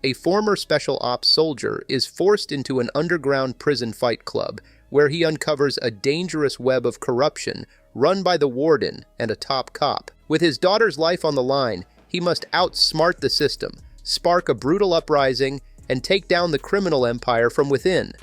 A former special ops soldier is forced into an underground prison fight club where he uncovers a dangerous web of corruption run by the warden and a top cop. With his daughter's life on the line, he must outsmart the system, spark a brutal uprising, and take down the criminal empire from within.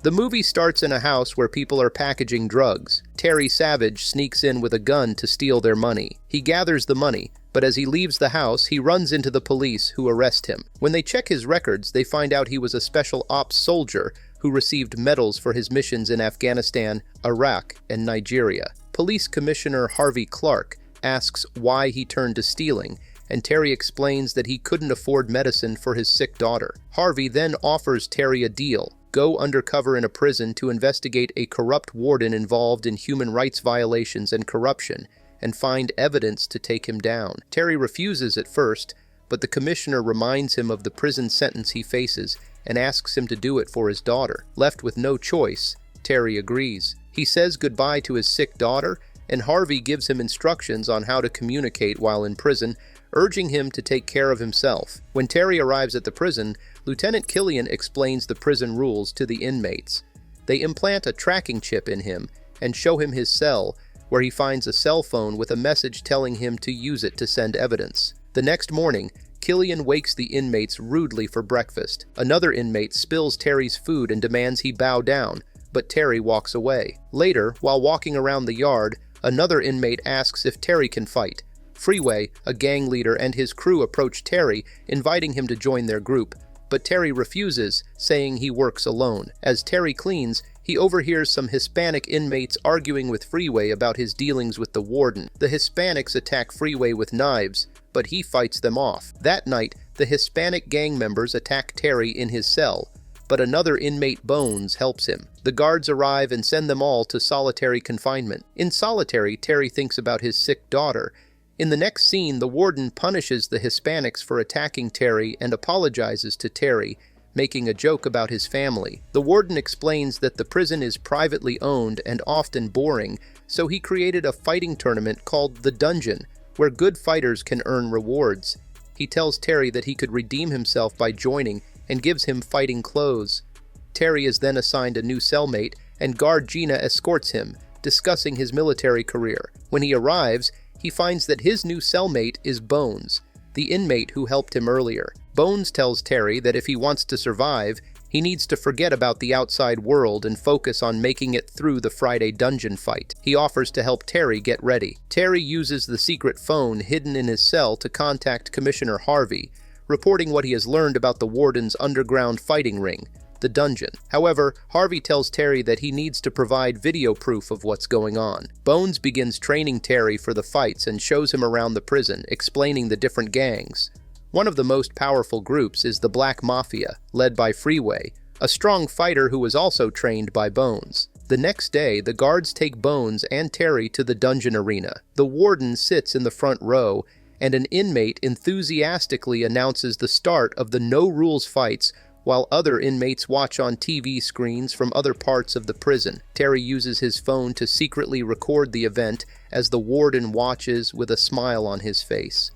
The movie starts in a house where people are packaging drugs. Terry Savage sneaks in with a gun to steal their money. He gathers the money, but as he leaves the house, he runs into the police, who arrest him. When they check his records, they find out he was a special ops soldier who received medals for his missions in Afghanistan, Iraq, and Nigeria. Police Commissioner Harvey Clark asks why he turned to stealing, and Terry explains that he couldn't afford medicine for his sick daughter. Harvey then offers Terry a deal: go undercover in a prison to investigate a corrupt warden involved in human rights violations and corruption, and find evidence to take him down. Terry refuses at first, but the commissioner reminds him of the prison sentence he faces and asks him to do it for his daughter. Left with no choice, Terry agrees. He says goodbye to his sick daughter, and Harvey gives him instructions on how to communicate while in prison, urging him to take care of himself. When Terry arrives at the prison, Lieutenant Killian explains the prison rules to the inmates. They implant a tracking chip in him and show him his cell, where he finds a cell phone with a message telling him to use it to send evidence. The next morning, Killian wakes the inmates rudely for breakfast. Another inmate spills Terry's food and demands he bow down, but Terry walks away. Later, while walking around the yard, another inmate asks if Terry can fight. Freeway, a gang leader, and his crew approach Terry, inviting him to join their group, but Terry refuses, saying he works alone. As Terry cleans, he overhears some Hispanic inmates arguing with Freeway about his dealings with the warden. The Hispanics attack Freeway with knives, but he fights them off. That night, the Hispanic gang members attack Terry in his cell, but another inmate, Bones, helps him. The guards arrive and send them all to solitary confinement. In solitary, Terry thinks about his sick daughter. In the next scene, the warden punishes the Hispanics for attacking Terry and apologizes to Terry, making a joke about his family. The warden explains that the prison is privately owned and often boring, so he created a fighting tournament called The Dungeon, where good fighters can earn rewards. He tells Terry that he could redeem himself by joining and gives him fighting clothes. Terry is then assigned a new cellmate, and guard Gina escorts him, discussing his military career. When he arrives, he finds that his new cellmate is Bones, the inmate who helped him earlier. Bones tells Terry that if he wants to survive, he needs to forget about the outside world and focus on making it through the Friday dungeon fight. He offers to help Terry get ready. Terry uses the secret phone hidden in his cell to contact Commissioner Harvey, reporting what he has learned about the warden's underground fighting ring, the dungeon. However, Harvey tells Terry that he needs to provide video proof of what's going on. Bones begins training Terry for the fights and shows him around the prison, explaining the different gangs. One of the most powerful groups is the Black Mafia, led by Freeway, a strong fighter who was also trained by Bones. The next day, the guards take Bones and Terry to the dungeon arena. The warden sits in the front row, and an inmate enthusiastically announces the start of the no-rules fights, while other inmates watch on TV screens from other parts of the prison. Terry uses his phone to secretly record the event as the warden watches with a smile on his face.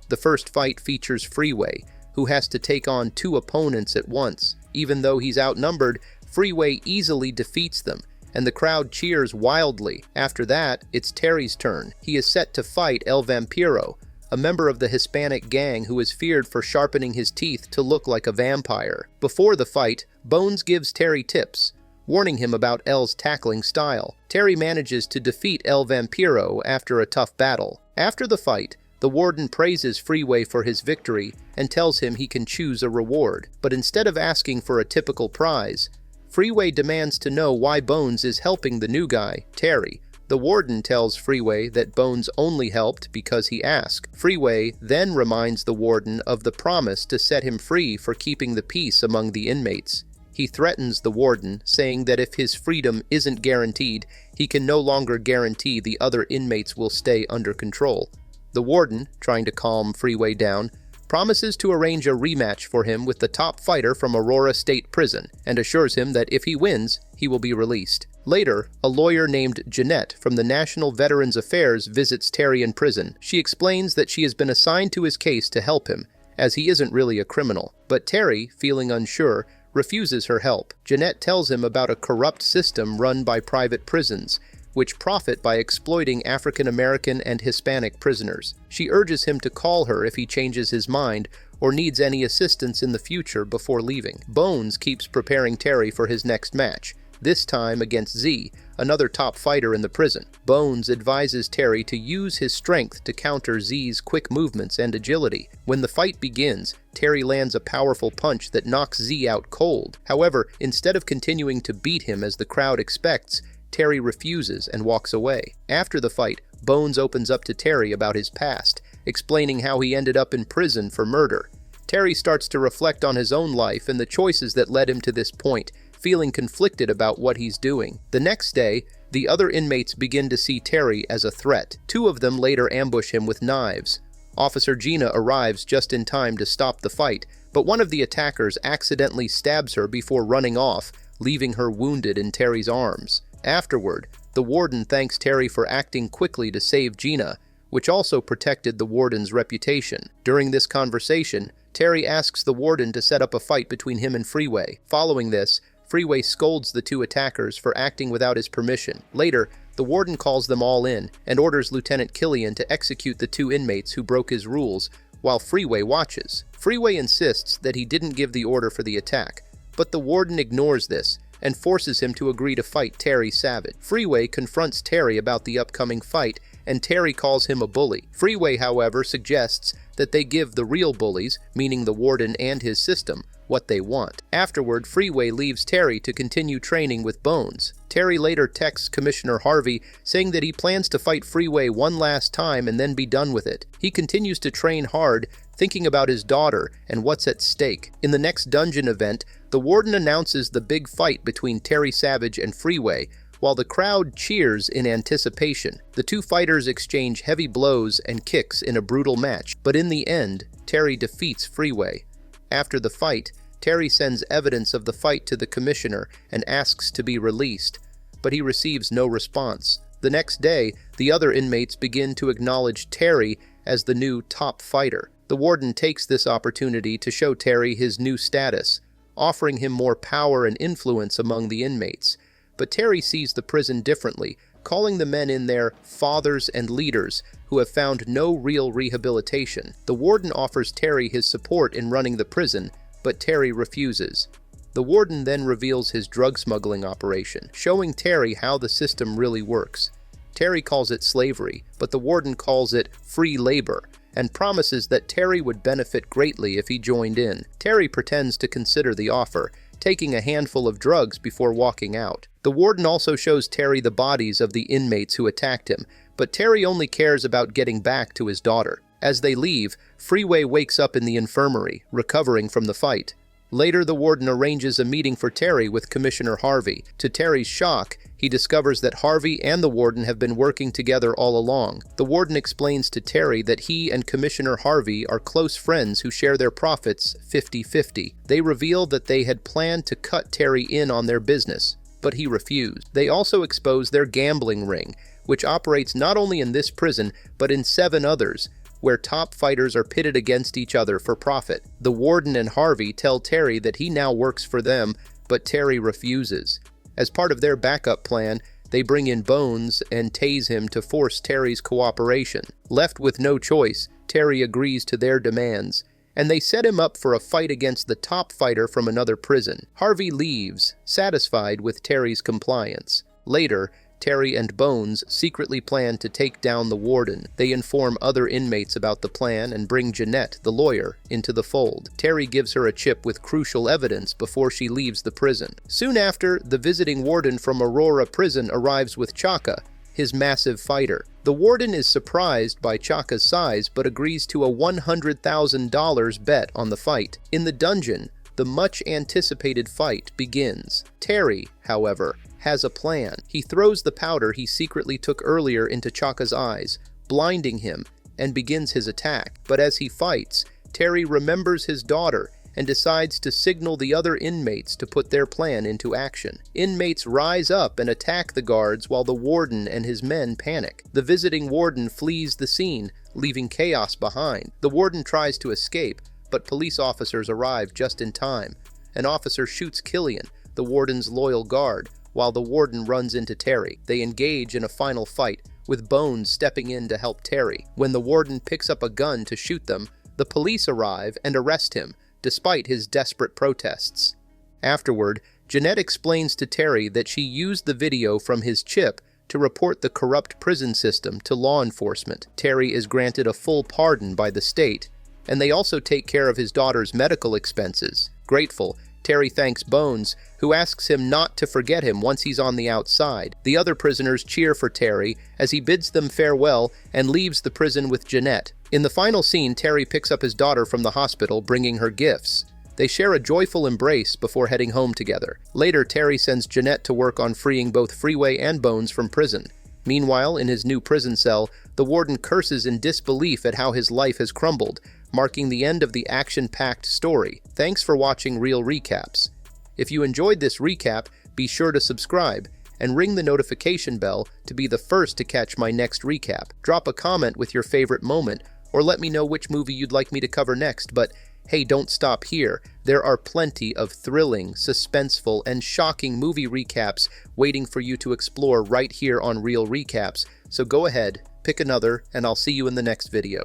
The first fight features Freeway, who has to take on two opponents at once. Even though he's outnumbered, Freeway easily defeats them, and the crowd cheers wildly. After that, it's Terry's turn. He is set to fight El Vampiro, a member of the Hispanic gang who is feared for sharpening his teeth to look like a vampire. Before the fight, Bones gives Terry tips, warning him about El's tackling style. Terry manages to defeat El Vampiro after a tough battle. After the fight, the warden praises Freeway for his victory and tells him he can choose a reward. But instead of asking for a typical prize, Freeway demands to know why Bones is helping the new guy, Terry. The warden tells Freeway that Bones only helped because he asked. Freeway then reminds the warden of the promise to set him free for keeping the peace among the inmates. He threatens the warden, saying that if his freedom isn't guaranteed, he can no longer guarantee the other inmates will stay under control. The warden, trying to calm Freeway down, promises to arrange a rematch for him with the top fighter from Aurora State Prison, and assures him that if he wins, he will be released. Later, a lawyer named Jeanette from the National Veterans Affairs visits Terry in prison. She explains that she has been assigned to his case to help him, as he isn't really a criminal. But Terry, feeling unsure, refuses her help. Jeanette tells him about a corrupt system run by private prisons, which profit by exploiting African American and Hispanic prisoners. She urges him to call her if he changes his mind or needs any assistance in the future before leaving. Bones keeps preparing Terry for his next match, this time against Z, another top fighter in the prison. Bones advises Terry to use his strength to counter Z's quick movements and agility. When the fight begins, Terry lands a powerful punch that knocks Z out cold. However, instead of continuing to beat him as the crowd expects, Terry refuses and walks away. After the fight, Bones opens up to Terry about his past, explaining how he ended up in prison for murder. Terry starts to reflect on his own life and the choices that led him to this point, feeling conflicted about what he's doing. The next day, the other inmates begin to see Terry as a threat. Two of them later ambush him with knives. Officer Gina arrives just in time to stop the fight, but one of the attackers accidentally stabs her before running off, leaving her wounded in Terry's arms. Afterward, the warden thanks Terry for acting quickly to save Gina, which also protected the warden's reputation. During this conversation, Terry asks the warden to set up a fight between him and Freeway. Following this, Freeway scolds the two attackers for acting without his permission. Later, the warden calls them all in and orders Lieutenant Killian to execute the two inmates who broke his rules, while Freeway watches. Freeway insists that he didn't give the order for the attack, but the warden ignores this and forces him to agree to fight Terry Savage. Freeway confronts Terry about the upcoming fight, and Terry calls him a bully. Freeway, however, suggests that they give the real bullies, meaning the warden and his system, what they want. Afterward, Freeway leaves Terry to continue training with Bones. Terry later texts Commissioner Harvey, saying that he plans to fight Freeway one last time and then be done with it. He continues to train hard, thinking about his daughter and what's at stake. In the next dungeon event, the warden announces the big fight between Terry Savage and Freeway, while the crowd cheers in anticipation. The two fighters exchange heavy blows and kicks in a brutal match, but in the end, Terry defeats Freeway. After the fight, Terry sends evidence of the fight to the commissioner and asks to be released, but he receives no response. The next day, the other inmates begin to acknowledge Terry as the new top fighter. The warden takes this opportunity to show Terry his new status, offering him more power and influence among the inmates. But Terry sees the prison differently, calling the men in there fathers and leaders who have found no real rehabilitation. The warden offers Terry his support in running the prison, but Terry refuses. The warden then reveals his drug smuggling operation, showing Terry how the system really works. Terry calls it slavery, but the warden calls it free labor, and promises that Terry would benefit greatly if he joined in. Terry pretends to consider the offer, taking a handful of drugs before walking out. The warden also shows Terry the bodies of the inmates who attacked him, but Terry only cares about getting back to his daughter. As they leave, Freeway wakes up in the infirmary, recovering from the fight. Later, the warden arranges a meeting for Terry with Commissioner Harvey. To Terry's shock, he discovers that Harvey and the warden have been working together all along. The warden explains to Terry that he and Commissioner Harvey are close friends who share their profits 50-50. They reveal that they had planned to cut Terry in on their business, but he refused. They also expose their gambling ring, which operates not only in this prison, but in 7 others, where top fighters are pitted against each other for profit. The warden and Harvey tell Terry that he now works for them, but Terry refuses. As part of their backup plan, they bring in Bones and tase him to force Terry's cooperation. Left with no choice, Terry agrees to their demands, and they set him up for a fight against the top fighter from another prison. Harvey leaves, satisfied with Terry's compliance. Later, Terry and Bones secretly plan to take down the warden. They inform other inmates about the plan and bring Jeanette, the lawyer, into the fold. Terry gives her a chip with crucial evidence before she leaves the prison. Soon after, the visiting warden from Aurora Prison arrives with Chaka, his massive fighter. The warden is surprised by Chaka's size but agrees to a $100,000 bet on the fight. In the dungeon, the much-anticipated fight begins. Terry, however, has a plan. He throws the powder he secretly took earlier into Chaka's eyes, blinding him, and begins his attack. But as he fights, Terry remembers his daughter and decides to signal the other inmates to put their plan into action. Inmates rise up and attack the guards while the warden and his men panic. The visiting warden flees the scene, leaving chaos behind. The warden tries to escape, but police officers arrive just in time. An officer shoots Killian, the warden's loyal guard, while the warden runs into Terry. They engage in a final fight, with Bones stepping in to help Terry. When the warden picks up a gun to shoot them, the police arrive and arrest him, despite his desperate protests. Afterward, Jeanette explains to Terry that she used the video from his chip to report the corrupt prison system to law enforcement. Terry is granted a full pardon by the state, and they also take care of his daughter's medical expenses. Grateful, Terry thanks Bones, who asks him not to forget him once he's on the outside. The other prisoners cheer for Terry as he bids them farewell and leaves the prison with Jeanette. In the final scene, Terry picks up his daughter from the hospital, bringing her gifts. They share a joyful embrace before heading home together. Later, Terry sends Jeanette to work on freeing both Freeway and Bones from prison. Meanwhile, in his new prison cell, the warden curses in disbelief at how his life has crumbled, marking the end of the action-packed story. Thanks for watching Real Recaps. If you enjoyed this recap, be sure to subscribe and ring the notification bell to be the first to catch my next recap. Drop a comment with your favorite moment, or let me know which movie you'd like me to cover next. But hey, don't stop here. There are plenty of thrilling, suspenseful, and shocking movie recaps waiting for you to explore right here on Real Recaps. So go ahead, pick another, and I'll see you in the next video.